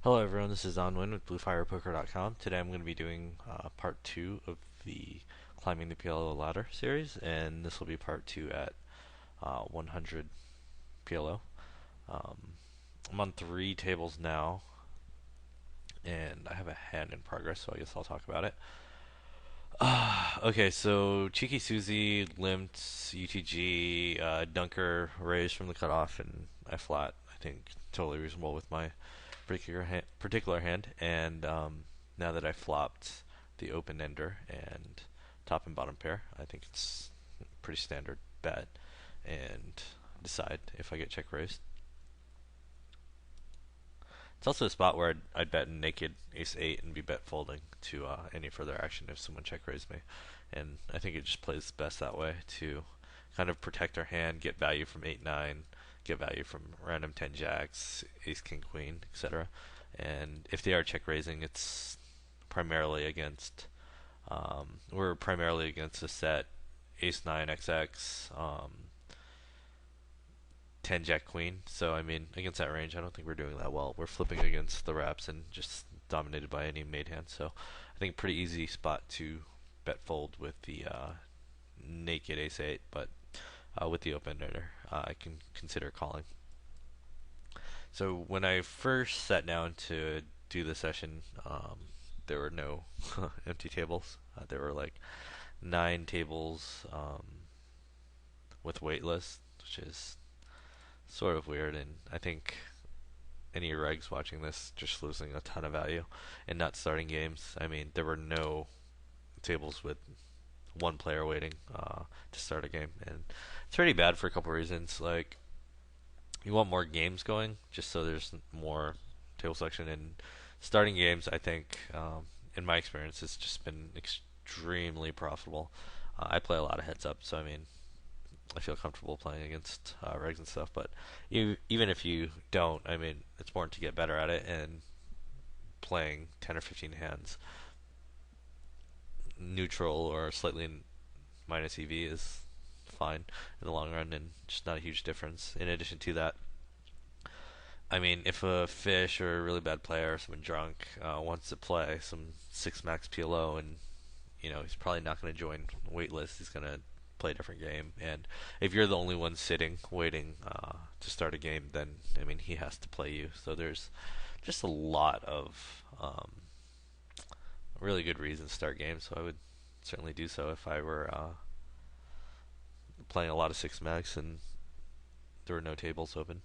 Hello everyone, this is Onwin with BlueFirePoker.com. Today I'm going to be doing part 2 of the Climbing the PLO ladder series, and this will be part 2 at 100 PLO. Um, I'm on 3 tables now, and I have a hand in progress, so I guess I'll talk about it. Okay, so Cheeky Susie limped UTG, Dunker raised from the cutoff, and I flat. I think totally reasonable with my particular hand. And now that I flopped the open ender and top and bottom pair, I think it's a pretty standard bet, and decide if I get check raised. It's also a spot where I'd bet naked ace 8 and be bet folding to any further action if someone check raised me. And I think it just plays best that way to kind of protect our hand, get value from 8 9, get value from random 10 jacks, ace king queen, etc. And if they are check raising, it's primarily against, we're primarily against a set ace 9 XX, 10 jack queen. So I mean, against that range, I don't think we're doing that well. We're flipping against the wraps and just dominated by any made hand. So I think pretty easy spot to bet fold with the naked ace 8, but with the open ender, I can consider calling. So when I first sat down to do the session, there were no empty tables. There were like 9 tables with waitlist, which is sort of weird, and I think any regs watching this just losing a ton of value and not starting games. I mean, there were no tables with one player waiting to start a game, and it's pretty bad for a couple reasons. Like, you want more games going, just so there's more table selection, and starting games, I think, in my experience, it's just been extremely profitable. I play a lot of heads up, so I mean, I feel comfortable playing against regs and stuff. But even if you don't, I mean, it's important to get better at it, and playing 10 or 15 hands neutral or slightly minus EV is fine in the long run, and just not a huge difference. In addition to that, I mean, if a fish or a really bad player or someone drunk wants to play some 6 max PLO, and he's probably not going to join waitlist, he's going to play a different game. And if you're the only one sitting waiting to start a game, then I mean, he has to play you. So there's just a lot of really good reasons to start games. So I would certainly do so if I were playing a lot of 6 max and there were no tables open.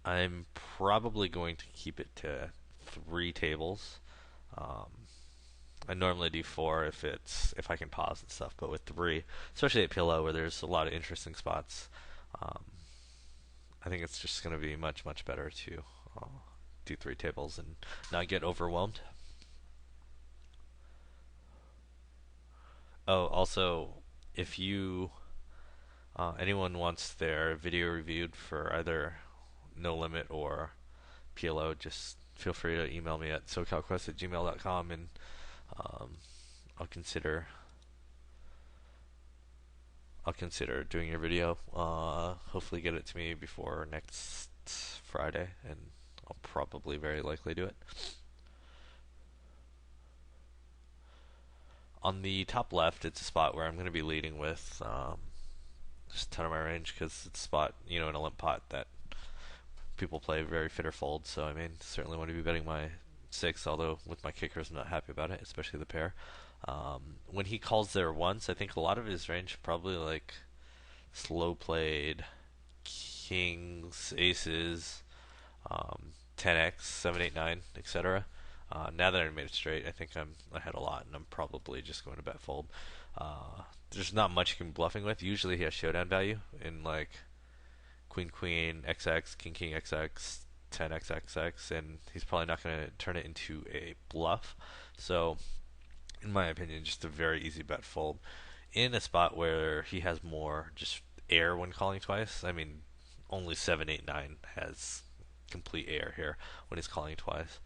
I'm probably going to keep it to 3 tables. I normally do 4 if I can pause and stuff, but with 3, especially at PLO where there's a lot of interesting spots, um, I think it's just going to be much better to do 3 tables and not get overwhelmed. Oh, also, if you anyone wants their video reviewed for either No Limit or PLO, just feel free to email me at SoCalQuest@gmail.com, and um, I'll consider doing your video. Hopefully, get it to me before next Friday, and I'll probably very likely do it. On the top left, it's a spot where I'm going to be leading with just a ton of my range, because it's a spot, in a limp pot that people play very fit or fold. So I mean, certainly want to be betting my 6, although with my kickers I'm not happy about it, especially the pair. When he calls there once, I think a lot of his range probably like slow played kings, aces, 10x, 7, 8, 9, etc. Now that I made it straight, I think I'm ahead a lot, and I'm probably just going to bet fold. There's not much you can be bluffing with. Usually he has showdown value in like queen queen XX, king king XX, 10x XX, and he's probably not going to turn it into a bluff. So, in my opinion, just a very easy bet fold in a spot where he has more just air when calling twice. I mean, only 7, 8, 9 has complete air here when he's calling twice.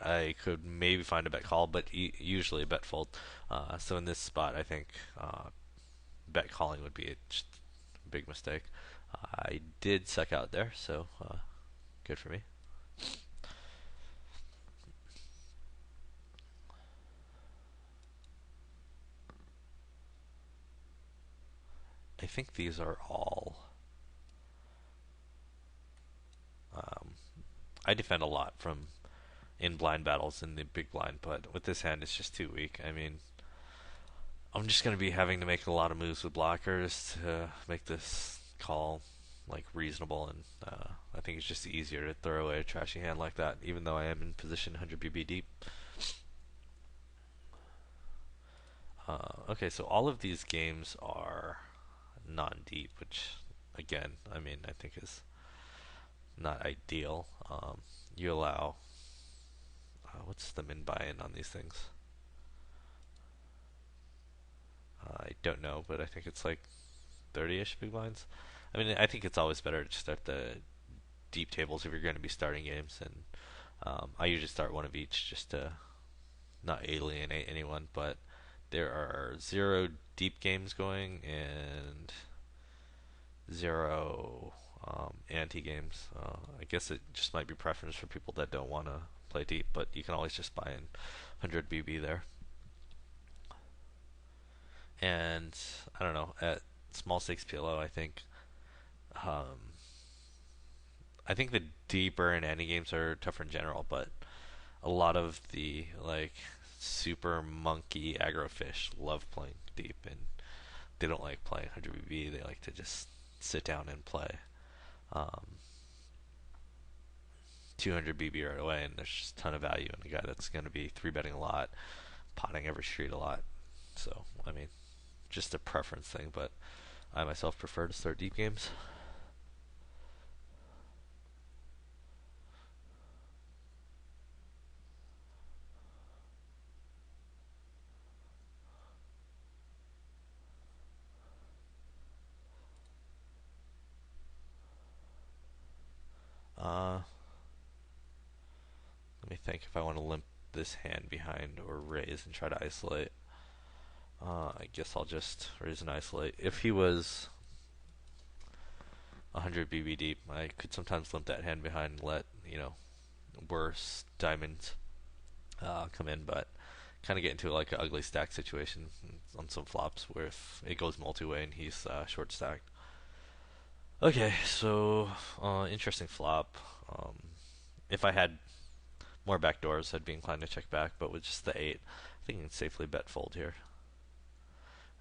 I could maybe find a bet call, but usually a bet fold. So in this spot, I think bet calling would be a big mistake. I did suck out there, so good for me. I think these are all. Um, I defend a lot from in blind battles in the big blind, but with this hand, it's just too weak. I mean, I'm just going to be having to make a lot of moves with blockers to make this call like reasonable, and I think it's just easier to throw away a trashy hand like that, even though I am in position 100 BB deep. Okay, so all of these games are non-deep, which again, I mean, I think is not ideal. You allow what's the min buy-in on these things? I don't know, but I think it's like 30-ish big blinds. I mean, I think it's always better to start the deep tables if you're going to be starting games, and I usually start one of each just to not alienate anyone. But there are 0 deep games going and 0 anti games. I guess it just might be preference for people that don't want to play deep, but you can always just buy in 100 BB there. And I don't know, at small stakes PLO, um, I think the deeper and anti games are tougher in general, but a lot of the like super monkey aggro fish love playing deep, and they don't like playing 100 BB. They like to just sit down and play um, 200 BB right away, and there's just a ton of value in a guy that's going to be 3-betting a lot, potting every street a lot. So, I mean, just a preference thing, but I myself prefer to start deep games. Uh, Let me think if I want to limp this hand behind or raise and try to isolate. I guess I'll just raise and isolate. If he was 100 BB deep, I could sometimes limp that hand behind and let, worse diamonds come in, but kind of get into like an ugly stack situation on some flops where if it goes multi-way and he's short stacked. Okay, so interesting flop. If I had more backdoors, I'd be inclined to check back, but with just the 8, I think I can safely bet fold here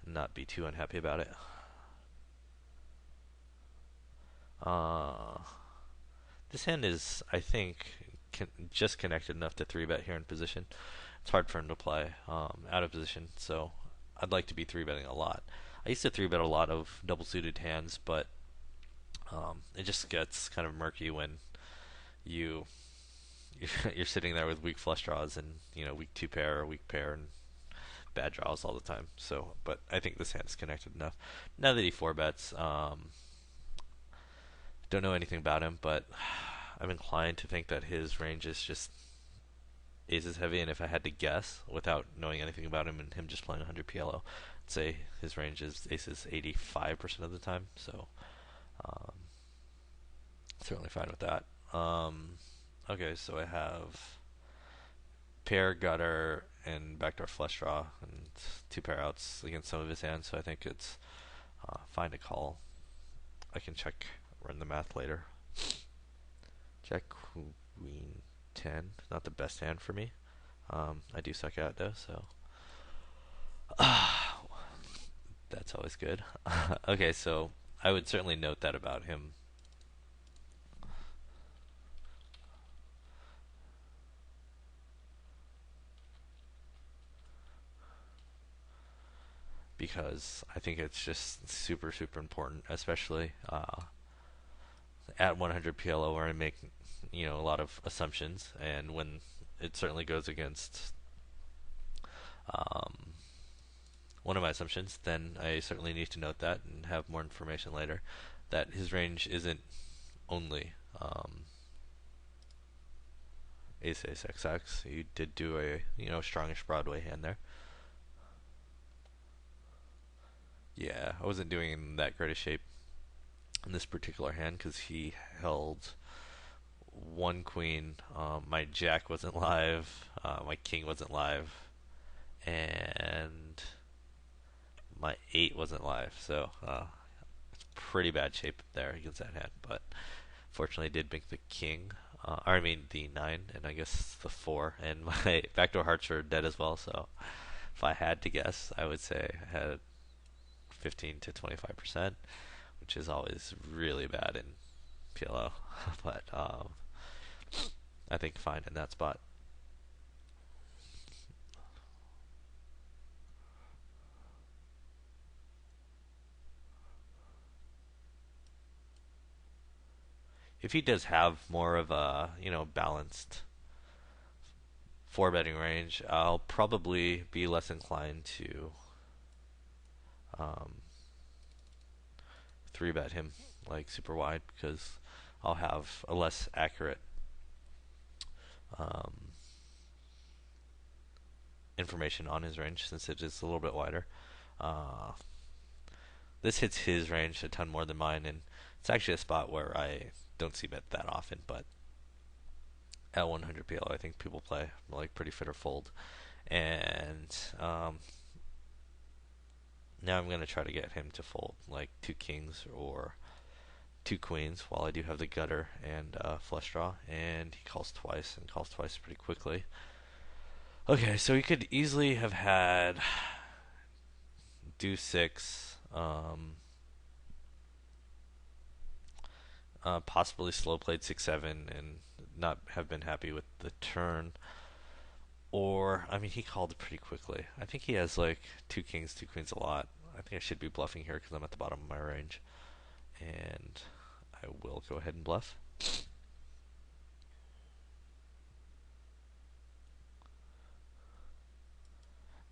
and not be too unhappy about it. Uh, this hand is, I think, just connected enough to 3-bet here in position. It's hard for him to play out of position, so I'd like to be 3-betting a lot. I used to 3-bet a lot of double-suited hands, but it just gets kind of murky when you you're sitting there with weak flush draws and weak 2-pair or weak pair and bad draws all the time. So, but I think this hand is connected enough. Now that he 4-bets, don't know anything about him, but I'm inclined to think that his range is just aces heavy. And if I had to guess, without knowing anything about him and him just playing 100 PLO, I'd say his range is aces 85% of the time. So, um, certainly fine with that. Okay, so I have pair, gutter, and backdoor flush draw, and 2-pair outs against some of his hands, so I think it's fine to call. I can check, run the math later. Jack queen 10, not the best hand for me. I do suck out though, so that's always good. Okay, so I would certainly note that about him. Because I think it's just super, super important, especially at 100 PLO where I make a lot of assumptions, and when it certainly goes against um, one of my assumptions, then I certainly need to note that and have more information later that his range isn't only ace ace XX. You did do a strongish Broadway hand there. Yeah, I wasn't doing in that great a shape in this particular hand because he held one queen. My jack wasn't live. My king wasn't live, and my eight wasn't live. So pretty bad shape there against that hand. But fortunately, I did make the king. Or I mean the nine, and I guess the four, and my backdoor hearts are dead as well. So if I had to guess, I would say I had 15 to 25%, which is always really bad in PLO. But I think fine in that spot. If he does have more of a balanced four betting range, I'll probably be less inclined to um, three bet him like super wide because I'll have a less accurate um, information on his range since it is a little bit wider. Uh, this hits his range a ton more than mine, and it's actually a spot where I don't see bet that often. But at 100 PLO, I think people play like pretty fit or fold, and now I'm gonna try to get him to fold like two kings or two queens while I do have the gutter and flush draw, and he calls twice and calls twice pretty quickly. Okay, so he could easily have had deuce six, possibly slow played 6-7 and not have been happy with the turn. Or, I mean, he called pretty quickly. I think he has like two kings, two queens a lot. I think I should be bluffing here because I'm at the bottom of my range. And I will go ahead and bluff.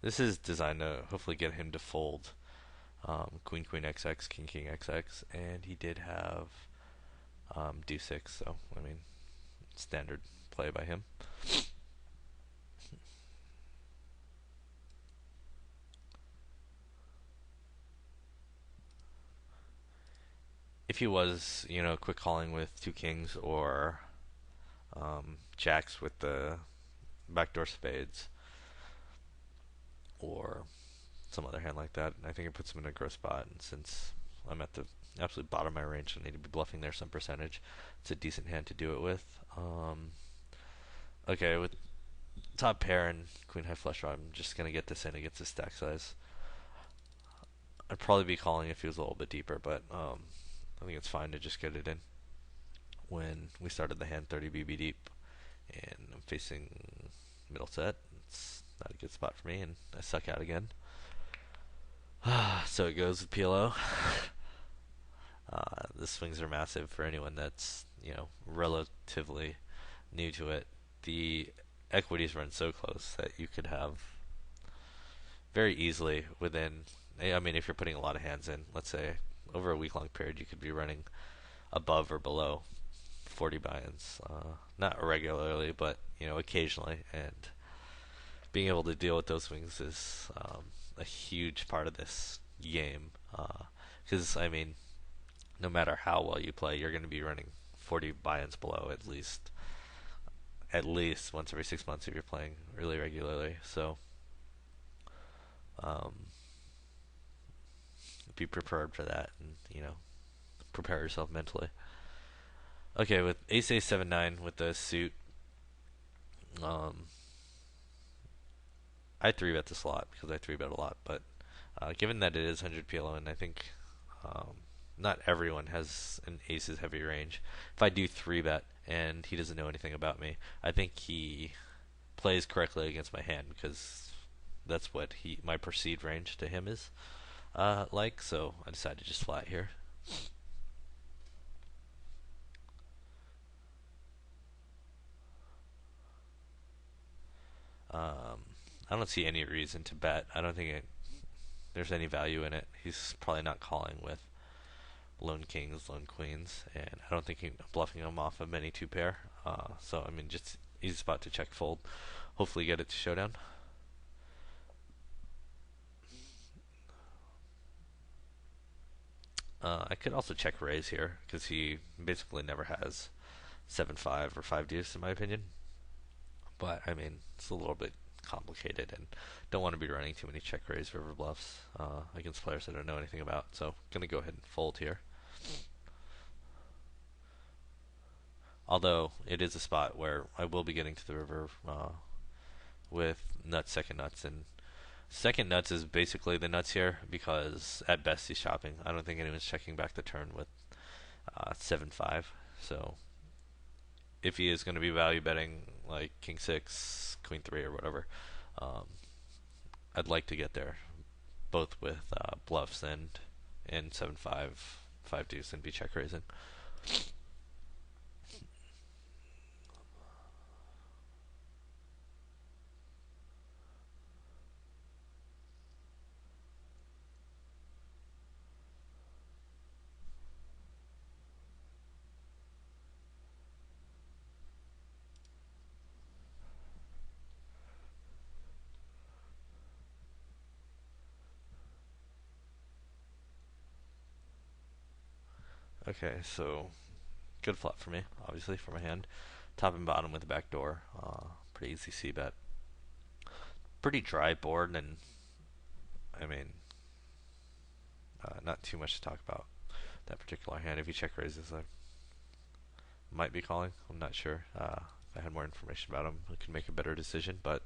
This is designed to hopefully get him to fold queen, queen, XX, king, king, XX. And he did have deuce six, so, I mean, standard play by him. If he was, quick calling with two kings or jacks with the backdoor spades or some other hand like that, I think it puts him in a gross spot. And since I'm at the absolute bottom of my range, I need to be bluffing there some percentage. It's a decent hand to do it with. Okay, with top pair and queen high flush draw, I'm just gonna get this in against his stack size. I'd probably be calling if he was a little bit deeper, but I think it's fine to just get it in. When we started the hand 30 BB deep, and I'm facing middle set, it's not a good spot for me, and I suck out again. So it goes with PLO. The swings are massive for anyone that's relatively new to it. The equities run so close that you could have very easily within. I mean, if you're putting a lot of hands in, let's say over a week long period, you could be running above or below 40 buy-ins. Not regularly, but occasionally, and being able to deal with those swings is a huge part of this game. Because I mean, no matter how well you play, you're going to be running 40 buy-ins below at least once every 6 months if you're playing really regularly. So be prepared for that, and prepare yourself mentally. Okay, with ace ace 7-9 with the suit, I 3-bet this a lot because I 3-bet a lot, but given that it is 100 PLO, and I think not everyone has an aces heavy range, if I do 3-bet and he doesn't know anything about me, I think he plays correctly against my hand because that's what my perceived range to him is like, so I decided to just flat here. I don't see any reason to bet. I don't think there's any value in it. He's probably not calling with lone kings, lone queens, and I don't think I'm bluffing him off of many two pair. So I mean, just easy spot to check fold. Hopefully, get it to showdown. I could also check raise here because he basically never has 7-5 or 5 deuce in my opinion. But I mean, it's a little bit complicated and don't want to be running too many check raise river bluffs against players I don't know anything about. So gonna go ahead and fold here. Although it is a spot where I will be getting to the river with nuts, second nuts, and second nuts is basically the nuts here because at best he's chopping. I don't think anyone's checking back the turn with 7-5. So if he is going to be value betting like king six, queen three, or whatever, um, I'd like to get there both with bluffs and 7-5, 5 deuce, and be check raising. Okay, so good flop for me, obviously, for my hand. Top and bottom with a back door. Pretty easy c bet. Pretty dry board, and I mean, not too much to talk about that particular hand. If he check raises, I might be calling. I'm not sure. If I had more information about him, I could make a better decision, but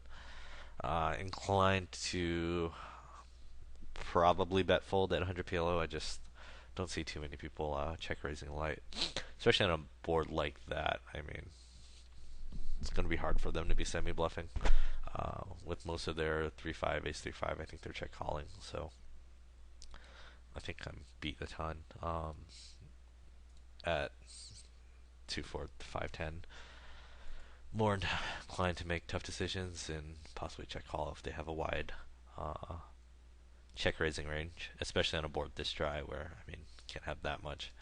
inclined to probably bet fold at 100 PLO. I just don't see too many people check raising light, especially on a board like that. I mean, it's going to be hard for them to be semi bluffing. With most of their 3-5, ace 3-5, I think they're check calling. So I think I'm beat a ton at 2-4, 5-10. More inclined to make tough decisions and possibly check call if they have a wide check raising range, especially on a board this dry where, I mean, can't have that much.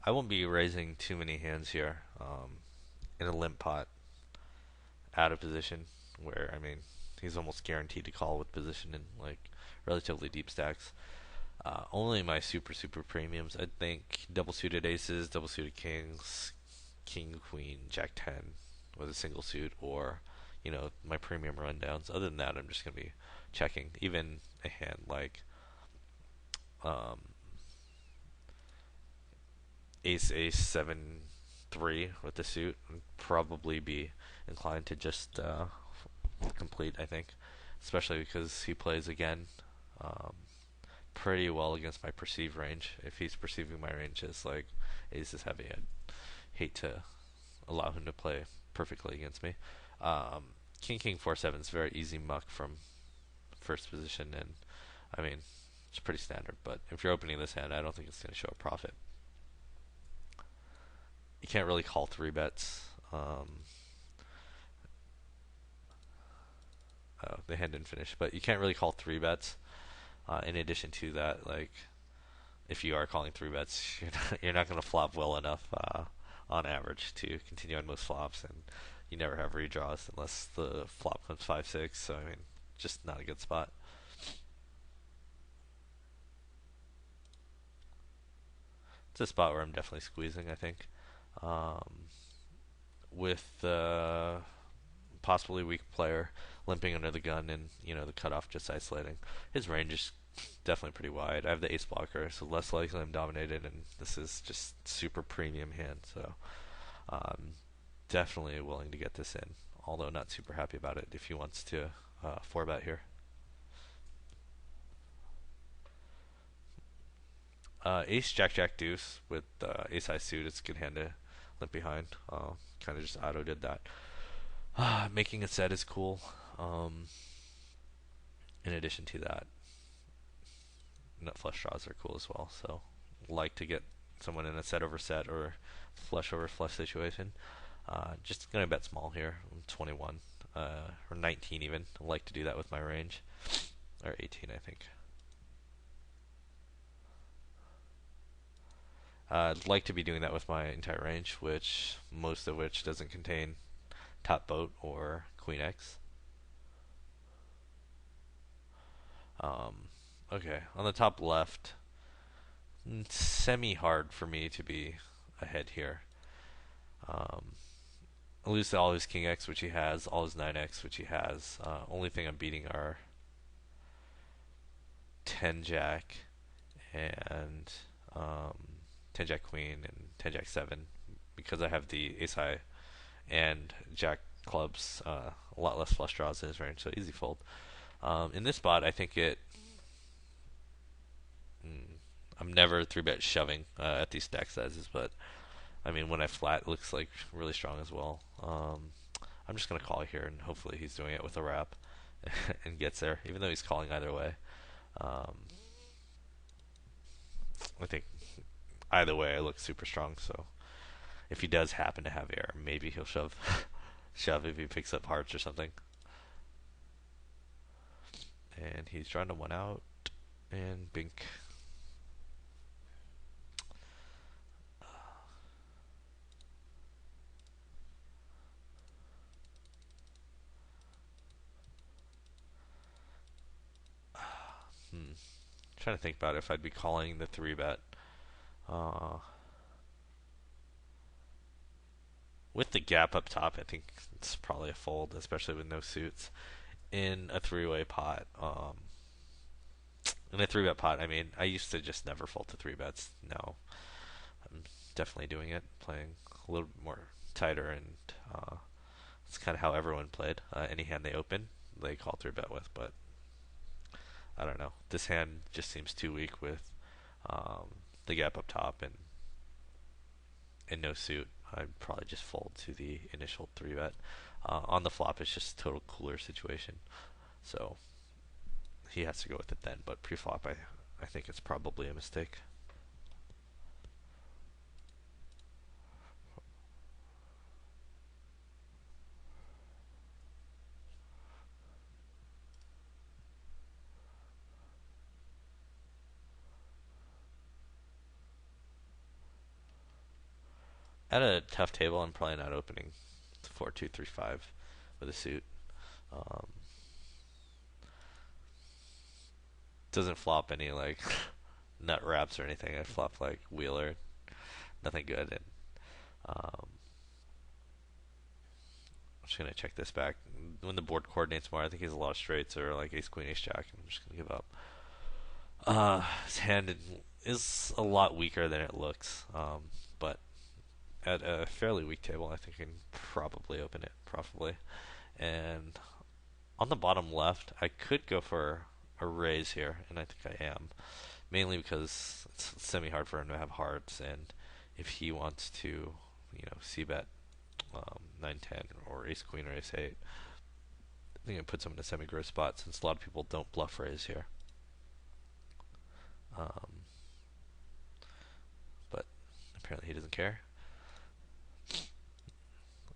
I won't be raising too many hands here in a limp pot out of position where, I mean, he's almost guaranteed to call with position in like relatively deep stacks. Only my super premiums, I think double suited aces, double suited kings, king, queen, jack 10 with a single suit, or my premium rundowns. Other than that, I'm just gonna be checking. Even a hand like um, ace 7-3 with the suit, I'd probably be inclined to just complete. I think, especially because he plays again. Pretty well against my perceived range. If he's perceiving my range as like aces heavy, I'd hate to allow him to play perfectly against me. King 4-7 is very easy muck from first position, and I mean it's pretty standard. But if you're opening this hand, I don't think it's going to show a profit. You can't really call 3 bets. The hand didn't finish, but you can't really call 3 bets. In addition to that, like if you are calling 3 bets, you're not going to flop well enough on average to continue on most flops, and you never have redraws unless the flop comes 5-6. So I mean, just not a good spot. It's a spot where I'm definitely squeezing. I think with possibly weak player limping under the gun and the cutoff just isolating. His range is definitely pretty wide. I have the ace blocker, so less likely I'm dominated, and this is just super premium hand. So definitely willing to get this in, although not super happy about it if he wants to 4-bet here. Ace jack deuce with ace high suit. It's a good hand to limp behind. Kind of just auto did that. Making a set is cool. In addition to that, nut flush draws are cool as well. So like to get someone in a set over set or flush over flush situation. Just gonna bet small here. I'm 21 or 19 even. I like to do that with my range, or 18 I think. I'd like to be doing that with my entire range, which most of which doesn't contain top boat or queen X. Um, okay, on the top left, it's semi hard for me to be ahead here. Um, I lose to all his king X, which he has, all his 9X, which he has. Only thing I'm beating are 10 Jack and 10 Jack Queen and 10 Jack 7 because I have the Ace High and Jack clubs, a lot less flush draws in his range, so easy fold. In this spot, I think it. Mm, I'm never 3-bet shoving at these stack sizes, but I mean, when I flat, it looks like really strong as well. I'm just going to call here, and hopefully he's doing it with a wrap and gets there, even though he's calling either way. Um, I think either way, I look super strong, so if he does happen to have air, maybe he'll shove. Shove if he picks up hearts or something. And he's trying to one out, and bink. Trying to think about if I'd be calling the 3-bet. Uh, with the gap up top, I think it's probably a fold, especially with no suits. In a 3-way pot, in a 3-bet pot, I mean, I used to just never fold to 3-bets. Now I'm definitely doing it, playing a little bit more tighter, and it's kind of how everyone played. Any hand they open, they call 3-bet with, but I don't know. This hand just seems too weak with the gap up top and no suit. I'd probably just fold to the initial 3-bet. On the flop, it's just a total cooler situation. So he has to go with it then. But pre-flop, I think it's probably a mistake. At a tough table, I'm probably not opening 4-2-3-5 with a suit. Um, doesn't flop any like nut wraps or anything. I flop like Wheeler, nothing good. And um, I'm just gonna check this back. When the board coordinates more, I think he has a lot of straights or like Ace Queen Ace Jack. I'm just gonna give up. His hand is a lot weaker than it looks, but at a fairly weak table, I think I can probably open it profitably. And on the bottom left, I could go for a raise here, and I think I am, mainly because it's semi-hard for him to have hearts, and if he wants to, c-bet 9-10 or ace-queen or ace-8, I think it puts him in a semi-gross spot since a lot of people don't bluff raise here. But apparently he doesn't care. I'm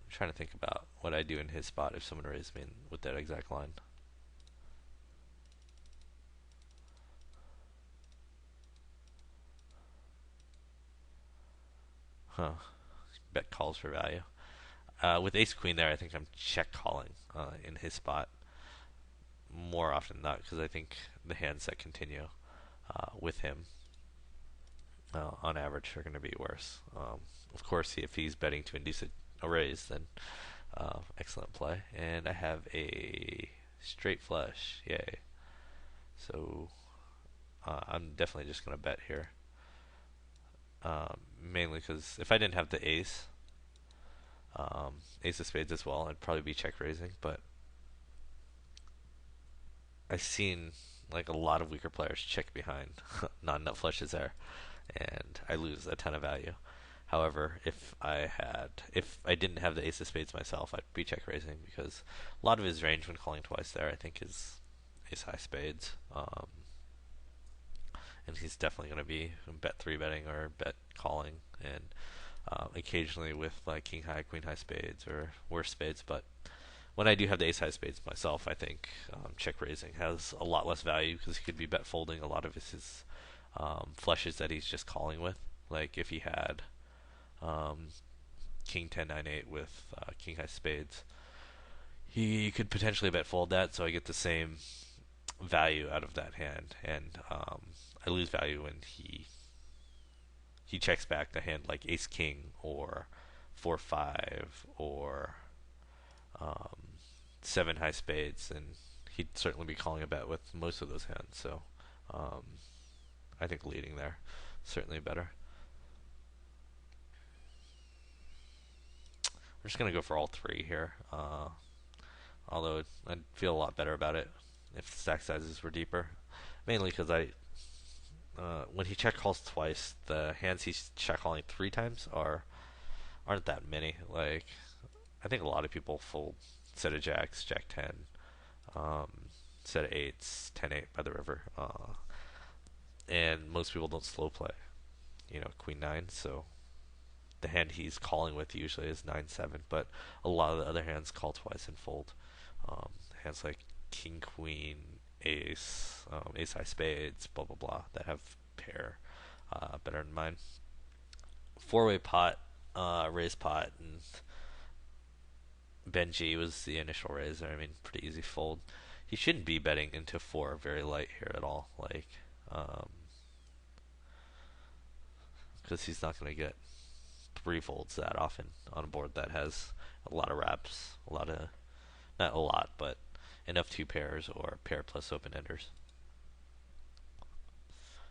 trying to think about what I'd do in his spot if someone raised me with that exact line. Huh. Bet calls for value. With ace queen there, I think I'm check calling in his spot more often than not because I think the hands that continue with him on average are going to be worse. Of course, if he's betting to induce a raise, then excellent play. And I have a straight flush. Yay. So I'm definitely just going to bet here. Mainly because if I didn't have the ace, ace of spades as well, I'd probably be check raising. But I've seen like a lot of weaker players check behind non-nut flushes there, and I lose a ton of value. However, if I didn't have the ace of spades myself, I'd be check raising because a lot of his range when calling twice there, I think, is ace high spades. And he's definitely going to be bet 3-betting or bet calling, and occasionally with like king high, queen high spades or worse spades. But when I do have the ace high spades myself, I think check raising has a lot less value because he could be bet folding a lot of his flushes that he's just calling with. Like if he had um, King 10 9 8 with King high spades, he could potentially bet fold that, so I get the same value out of that hand, and I lose value when he checks back the hand like Ace King or 4 5 or um, 7 high spades, and he'd certainly be calling a bet with most of those hands. So um, I think leading there certainly better. We're just gonna go for all three here. Although I'd feel a lot better about it if the stack sizes were deeper. Mainly because when he check calls twice, the hands he's check calling three times aren't that many. Like I think a lot of people fold set of jacks, jack 10, um, set of eights, 10-8 by the river, and most people don't slow play. Queen 9. So the hand he's calling with usually is 9-7, but a lot of the other hands call twice and fold. Hands like King Queen, Ace, Ace High Spades, blah blah blah that have pair better than mine. Four-way pot, raise pot, and Benji was the initial raiser. I mean, pretty easy fold. He shouldn't be betting into four very light here at all, like, because he's not going to get three folds that often on a board that has a lot of wraps, a lot of, not a lot, but enough two pairs or pair plus open enders.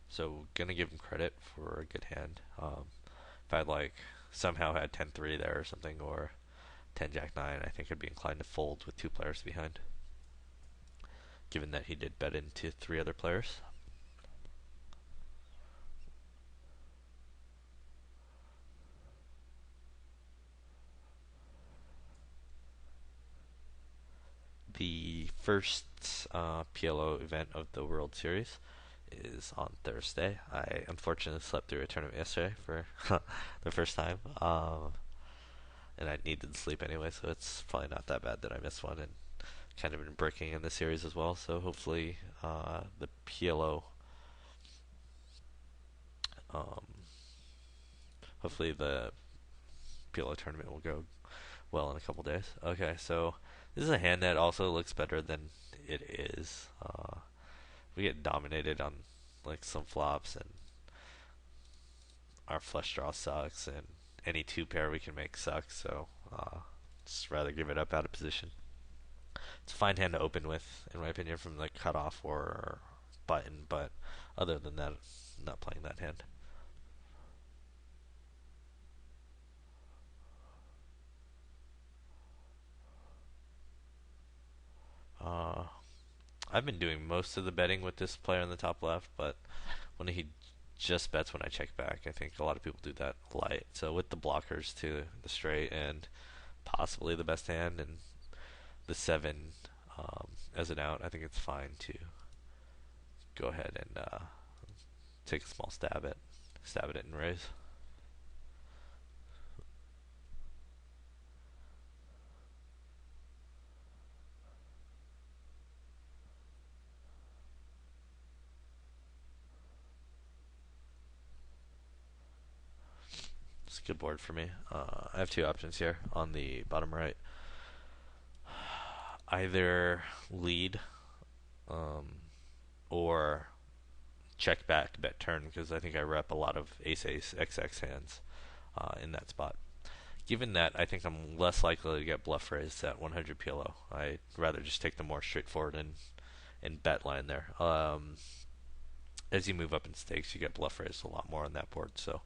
So gonna give him credit for a good hand. If I'd like somehow had 10-3 there or something, or 10 Jack 9, I think I'd be inclined to fold with two players behind, given that he did bet into three other players. The first PLO event of the World Series is on Thursday. I unfortunately slept through a tournament yesterday for the first time, and I needed sleep anyway, so it's probably not that bad that I missed one, and kind of been breaking in the series as well. So hopefully the PLO, um, hopefully the PLO tournament will go well in a couple days. Okay, so this is a hand that also looks better than it is. We get dominated on like some flops, and our flush draw sucks, and any two pair we can make sucks. So just rather give it up out of position. It's a fine hand to open with, in my opinion, from the cutoff or button. But other than that, I'm not playing that hand. Uh, I've been doing most of the betting with this player in the top left, but when he just bets when I check back, I think a lot of people do that light. So with the blockers to the straight and possibly the best hand and the 7 as an out, I think it's fine to go ahead and take a small stab at it and raise. It's a good board for me. I have two options here on the bottom right. Either lead or check back, bet turn, because I think I rep a lot of ace ace XX hands in that spot. Given that, I think I'm less likely to get bluff raised at 100 PLO. I'd rather just take the more straightforward and bet line there. As you move up in stakes, you get bluff raised a lot more on that board. So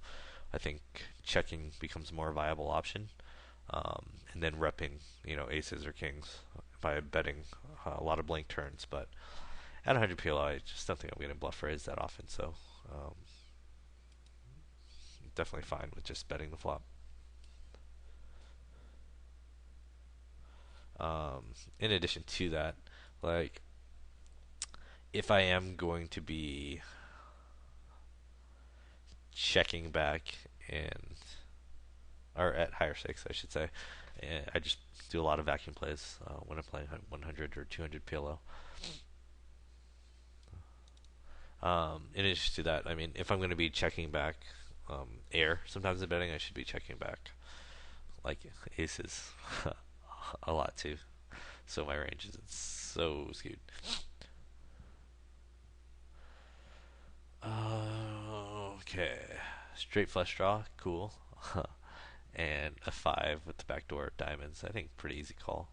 I think checking becomes a more viable option, and then repping, aces or kings by betting a lot of blank turns. But at 100 PLO, I just don't think I'm going to bluff raise that often. So definitely fine with just betting the flop. In addition to that, like if I am going to be checking back and or at higher stakes, I should say, and I just do a lot of vacuum plays when I'm playing 100 or 200 PLO. In addition to that, I mean, if I'm going to be checking back air sometimes in betting, I should be checking back like aces a lot too. So my range isn't so skewed. Okay, straight flush draw, cool. And a five with the backdoor diamonds. I think pretty easy call.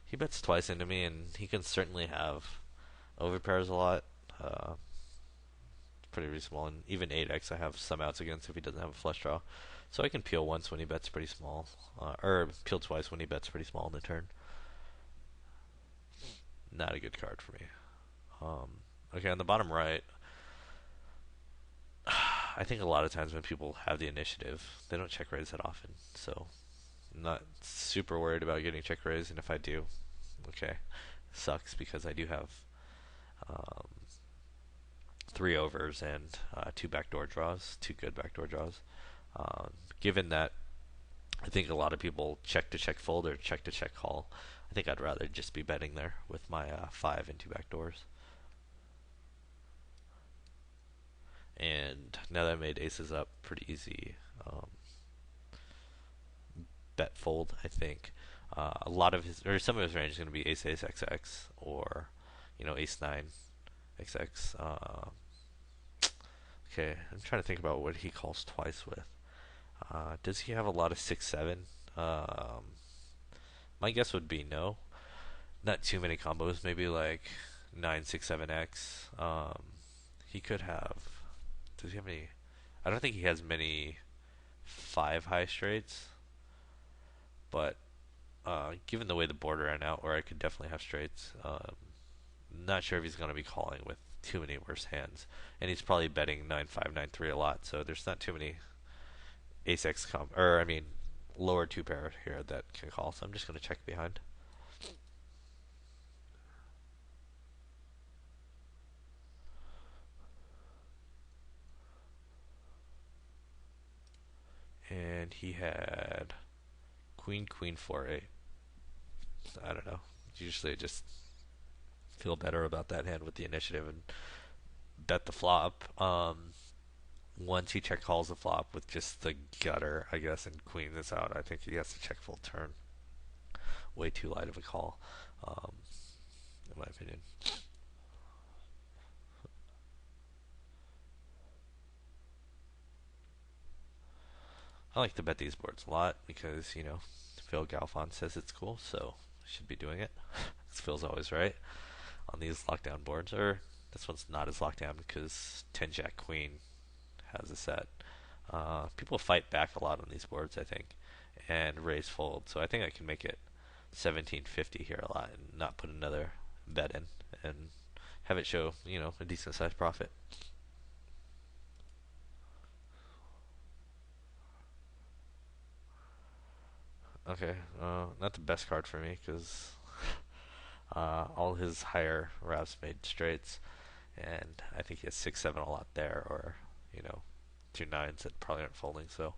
He bets twice into me, and he can certainly have overpairs a lot. Uh, Pretty reasonable, and even 8x I have some outs against if he doesn't have a flush draw. So I can peel once when he bets pretty small, or peel twice when he bets pretty small in the turn. Not a good card for me. Okay, on the bottom right, I think a lot of times when people have the initiative, they don't check raise that often. So I'm not super worried about getting check raise, and if I do, okay, sucks because I do have um, three overs and two backdoor draws, two good backdoor draws. Um, Given that I think a lot of people check to check fold or check to check call, I think I'd rather just be betting there with my five and two backdoors. And now that I made aces up, pretty easy bet fold. I think a lot of his or some of his range is going to be ace ace XX or ace nine XX. Okay, I'm trying to think about what he calls twice with. Does he have a lot of 6-7? My guess would be no. Not too many combos. Maybe like 9-6-7x. He could have. Does he have any? I don't think he has many five high straights. But given the way the board ran out, or I could definitely have straights. Not sure if he's going to be calling with too many worse hands, and he's probably betting 9-5, 9-3 a lot. So there's not too many ace x or I mean lower two pair here that can call. So I'm just going to check behind. And he had queen queen 4-8. I don't know. Usually I just feel better about that hand with the initiative and bet the flop. Once he check calls the flop with just the gutter, I guess, and queen is out, I think he has to check full turn. Way too light of a call, um, in my opinion. I like to bet these boards a lot because, Phil Galfond says it's cool, so I should be doing it. Phil's always right on these lockdown boards. Or this one's not as locked down because 10 Jack Queen has a set. People fight back a lot on these boards, I think, and raise fold. So I think I can make it 1750 here a lot and not put another bet in and have it show, a decent sized profit. Okay, not the best card for me because all his higher routes made straights, and I think he has 6-7 a lot there, or two nines that probably aren't folding. So,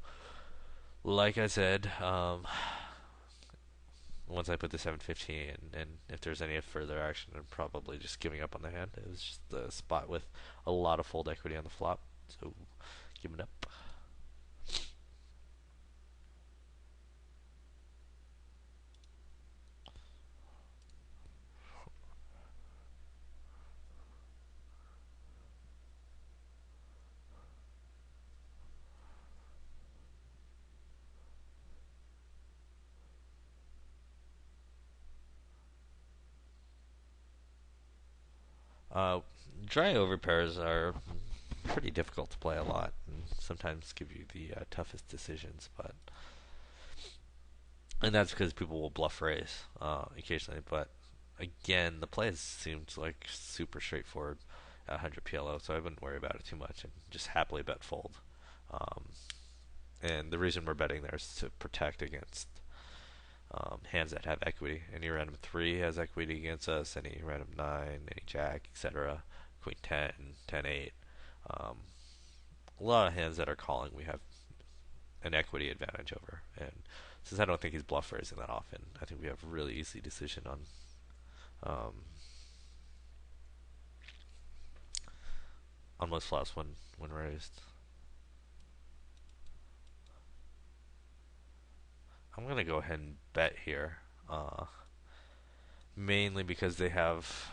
like I said, once I put the 750 and if there's any further action, I'm probably just giving up on the hand. It was just a spot with a lot of fold equity on the flop, so giving up. Uh, Dry overpairs are pretty difficult to play a lot, and sometimes give you the toughest decisions. And that's because people will bluff raise occasionally. But again, the play seems like super straightforward at 100 PLO, so I wouldn't worry about it too much and just happily bet fold. Um, and the reason we're betting there is to protect against hands that have equity. Any random 3 has equity against us, any random 9, any jack, etc. Queen 10, 10 8. Um, a lot of hands that are calling we have an equity advantage over. And since I don't think he's bluff raising that often, I think we have a really easy decision um, on most flops when raised. I'm gonna go ahead and bet here, mainly because they have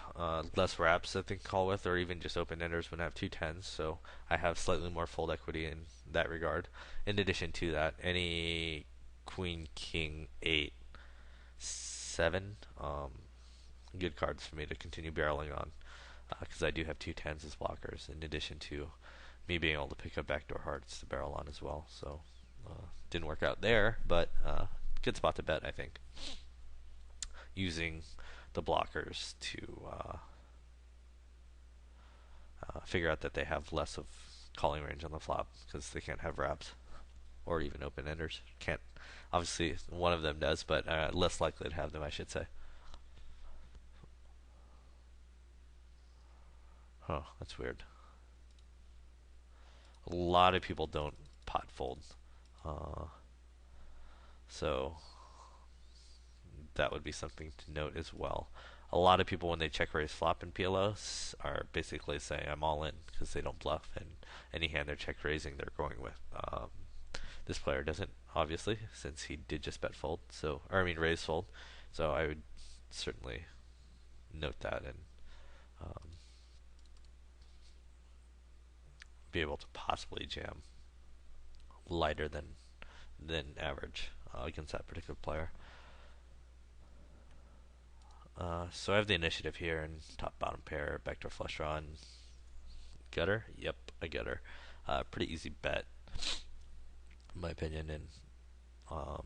less wraps that they can call with, or even just open enders when I have two tens. So I have slightly more fold equity in that regard. In addition to that, any queen, king, eight, seven, good cards for me to continue barreling on, because I do have two tens as blockers. In addition to me being able to pick up backdoor hearts to barrel on as well. So didn't work out there, but good spot to bet, I think, using the blockers to figure out that they have less of calling range on the flop because they can't have wraps or even open enders. Can't. Obviously, one of them does, but less likely to have them, I should say. Oh, that's weird. A lot of people don't pot fold, uh, so that would be something to note as well. A lot of people, when they check raise flop in PLOs, are basically saying I'm all in because they don't bluff, and any hand they're check raising, they're going with. This player doesn't, obviously, since he did just bet fold. So, or I mean raise fold. So I would certainly note that and um, be able to possibly jam lighter than average against that particular player. So I have the initiative here in top bottom pair, backdoor flush draw, and gutter. Yep, a gutter. Pretty easy bet, in my opinion. And um,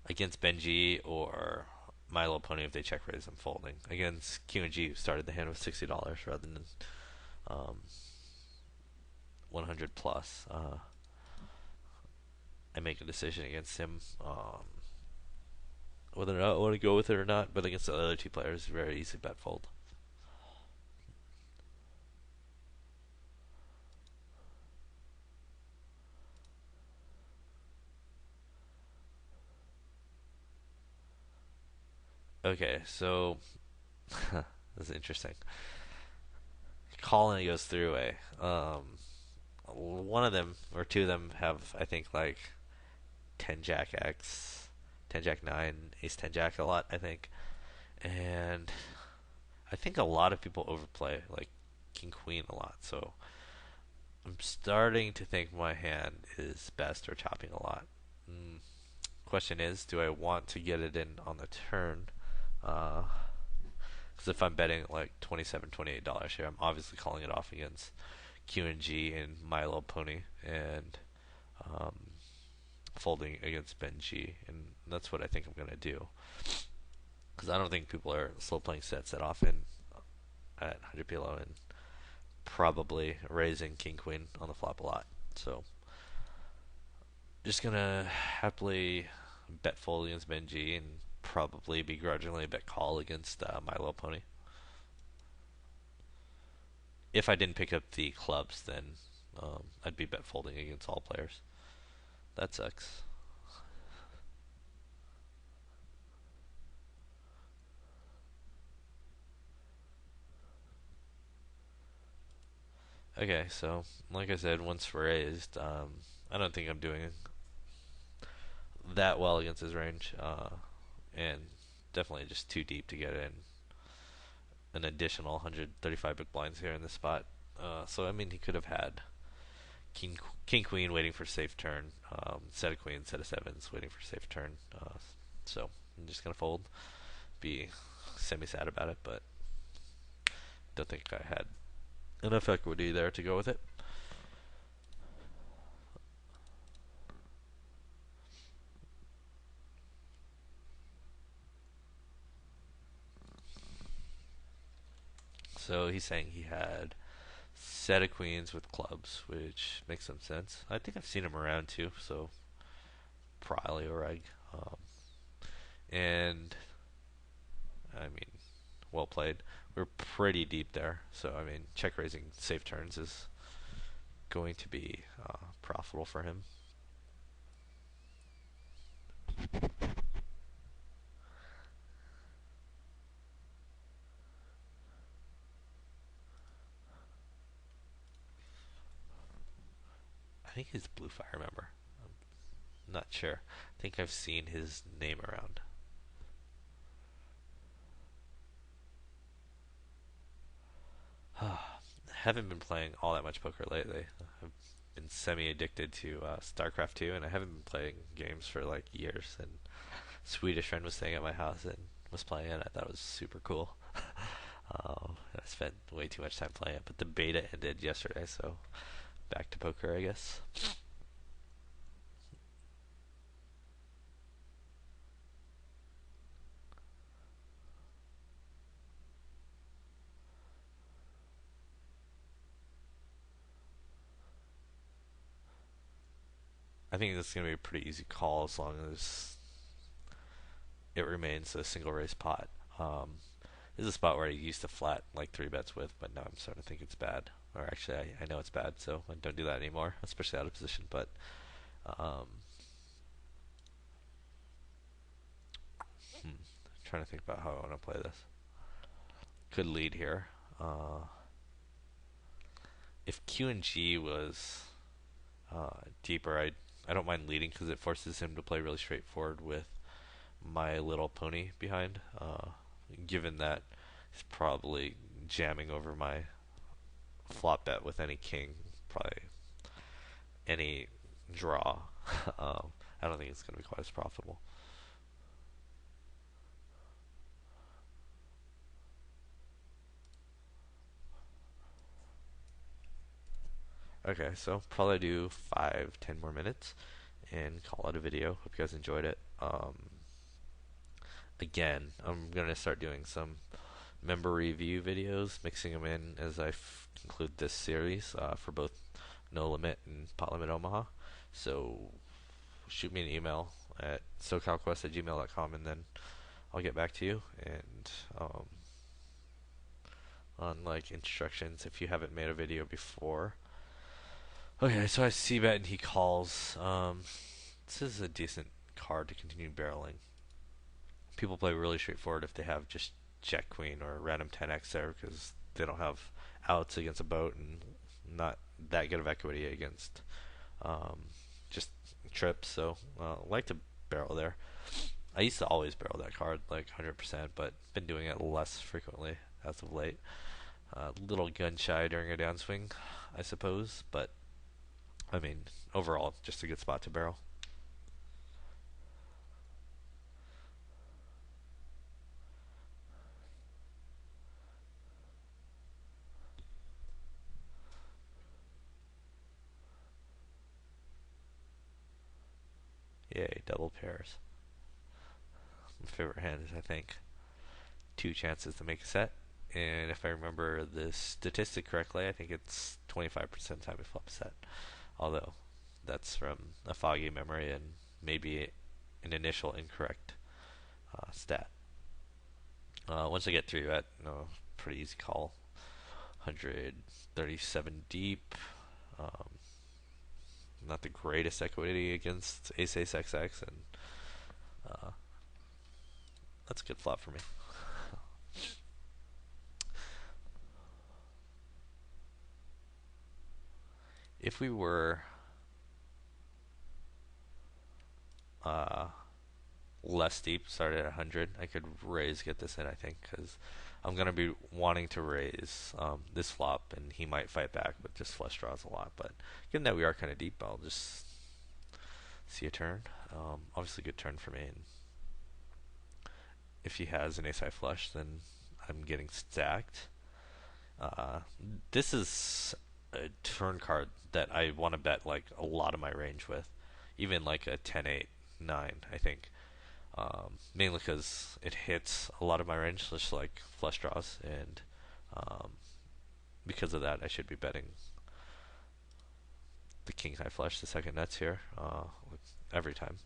against Benji or Milo Pony, if they check raise, I'm folding. Against Q and G, who started the hand with $60 rather than um, 100 plus. I make a decision against him. Whether or not I want to go with it or not, but against the other two players, very easy bet fold. Okay, so this is interesting. Calling goes three way. One of them or two of them have, I think, like 10 Jack X, 10 Jack 9, Ace 10 Jack a lot, I think. And I think a lot of people overplay like King Queen a lot. So I'm starting to think my hand is best or chopping a lot. Question is, do I want to get it in on the turn? Because if I'm betting like $27, $28 here, I'm obviously calling it off against Q and G and Milo Pony, and um, folding against Ben G, and that's what I think I'm gonna do. Because I don't think people are slow playing sets that often at 100 PLO and probably raising King Queen on the flop a lot. So just gonna happily bet fold against Ben G and probably begrudgingly bet call against Milo Pony. If I didn't pick up the clubs, then I'd be bet folding against all players. That sucks. Okay, so like I said, once raised, I don't think I'm doing that well against his range, and definitely just too deep to get in an additional 135 big blinds here in this spot. So I mean, he could have had King Queen waiting for safe turn, set of queens, set of sevens waiting for safe turn. So I'm just gonna fold, be semi sad about it, but don't think I had enough equity there to go with it. So he's saying he had set of queens with clubs, which makes some sense. I think I've seen him around too, so probably a reg. And I mean, well played. We're pretty deep there, so I mean, check raising safe turns is going to be profitable for him. I think he's a Blue Fire member. I'm not sure. I think I've seen his name around. Haven't been playing all that much poker lately. I've been semi-addicted to StarCraft 2, and I haven't been playing games for like years. And Swedish friend was staying at my house and was playing it. I thought it was super cool. I spent way too much time playing it, but the beta ended yesterday, so back to poker, I guess. I think this is going to be a pretty easy call as long as it remains a single race pot. This is a spot where I used to flat like three bets with, but now I'm starting to think it's bad. Or actually, I know it's bad, so I don't do that anymore, especially out of position. But um, trying to think about how I want to play this. Could lead here. If Q and G was deeper, I don't mind leading because it forces him to play really straightforward with my little pony behind. Given that he's probably jamming over my flop bet with any king, probably any draw. I don't think it's going to be quite as profitable. Okay, so probably do 5, 10 more minutes and call it a video. Hope you guys enjoyed it. Again, I'm gonna start doing some member review videos, mixing them in as I conclude this series for both No Limit and Pot Limit Omaha. So shoot me an email at SoCalQuest@gmail.com, and then I'll get back to you and on like instructions if you haven't made a video before. Okay, so I see bet and he calls. This is a decent card to continue barreling. People play really straightforward if they have just Jack Queen or random 10x there because they don't have outs against a boat and not that good of equity against um, just trips. So I like to barrel there. I used to always barrel that card like 100%, but been doing it less frequently as of late. Little gun shy during a downswing, I suppose, but I mean overall just a good spot to barrel. Yay, double pairs. My favorite hand is I think two chances to make a set. And if I remember the statistic correctly, I think it's 25% time to flop a set. Although that's from a foggy memory and maybe an initial incorrect stat. Once I get through that, pretty easy call. 137 deep. Um, Not the greatest equity against Ace Ace XX, and uh, that's a good flop for me. If we were uh, less deep, started at 100, I could raise, get this in, I think, because I'm going to be wanting to raise this flop, and he might fight back, but just flush draws a lot. But given that we are kind of deep, I'll just see a turn. Obviously, good turn for me. And if he has an ace high flush, then I'm getting stacked. Uh, this is a turn card that I want to bet like a lot of my range with, even like a 10-8-9, I think. Mainly because it hits a lot of my range, just like flush draws, and um, because of that, I should be betting the king high flush, the second nuts here, every time.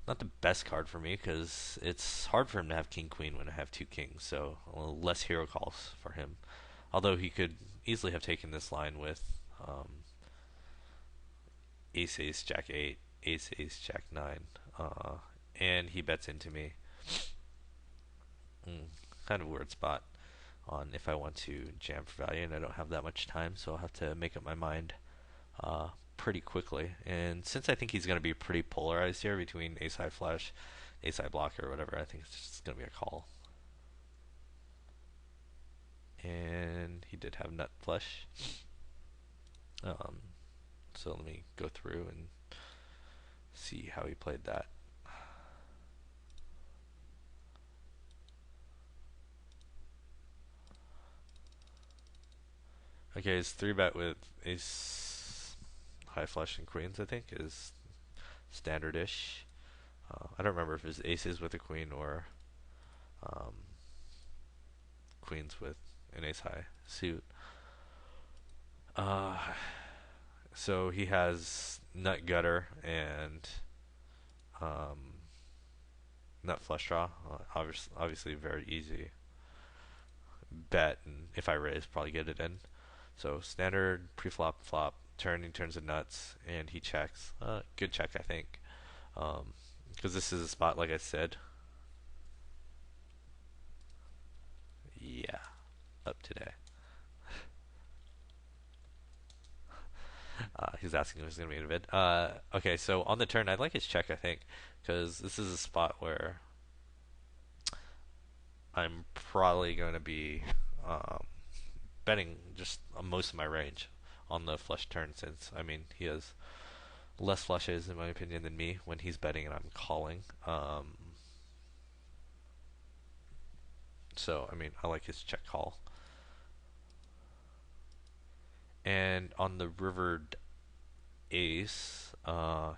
Not the best card for me because it's hard for him to have king queen when I have two kings, so less hero calls for him. Although he could easily have taken this line with ace ace jack 8, ace ace jack 9, and he bets into me. Mm, kind of weird spot on if I want to jam for value, and I don't have that much time, so I'll have to make up my mind uh, pretty quickly. And since I think he's going to be pretty polarized here between ace high flush, ace high blocker, or whatever, I think it's just going to be a call. And he did have nut flush. Um, so let me go through and see how he played that. Okay, his 3-bet with ace high flush and queens, I think, is standard-ish. I don't remember if it was aces with a queen or um, queens with an ace high suit. Uh, so he has nut gutter and nut flush draw. Obviously, very easy bet, and if I raise, probably get it in. So standard pre-flop flop turn. He turns the nuts and he checks. Good check, I think, because this is a spot like I said. Yeah, up today. He's asking if he's going to be in a vid. Okay, so on the turn, I'd like his check, I think, because this is a spot where I'm probably going to be betting just most of my range on the flush turn, since, I mean, he has less flushes, in my opinion, than me when he's betting and I'm calling. So, I mean, I like his check call. And on the rivered ace,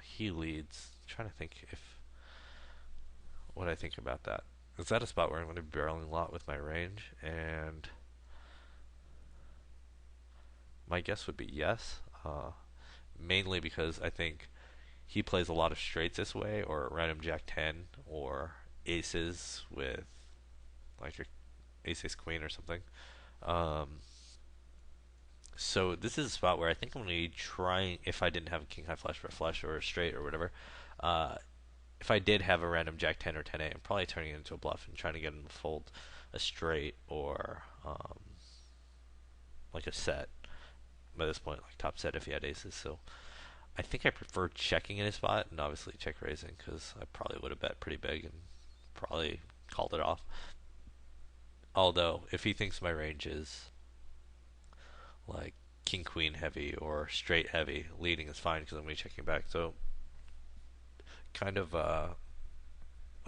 he leads. I'm trying to think if what I think about that. Is that a spot where I'm going to be barreling a lot with my range? And my guess would be yes. Mainly because I think he plays a lot of straights this way, or random jack 10, or aces with like your ace ace queen or something. Um, so this is a spot where I think I'm going to be trying, if I didn't have a king high flush for a flush or a straight or whatever, uh, if I did have a random jack 10 or 10 8, I'm probably turning it into a bluff and trying to get him to fold a straight or like a set by this point, like top set if he had aces. So I think I prefer checking in his spot and obviously check raising, because I probably would have bet pretty big and probably called it off. Although if he thinks my range is like king queen heavy or straight heavy, leading is fine because I'm going to be checking back. So kind of a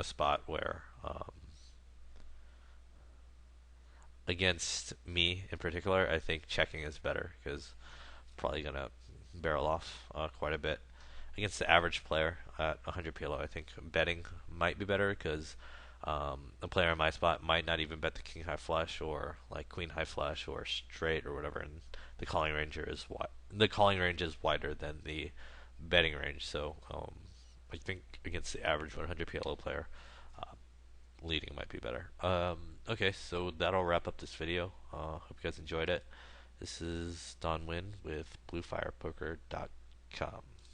spot where against me in particular, I think checking is better because probably going to barrel off quite a bit. Against the average player at 100 PLO, I think betting might be better because a player in my spot might not even bet the king high flush or like queen high flush or straight or whatever, and the calling range is wider than the betting range. So I think against the average 100 PLO player, uh, leading might be better. Okay, so that'll wrap up this video. Hope you guys enjoyed it. This is Don Wynn with BlueFirePoker.com.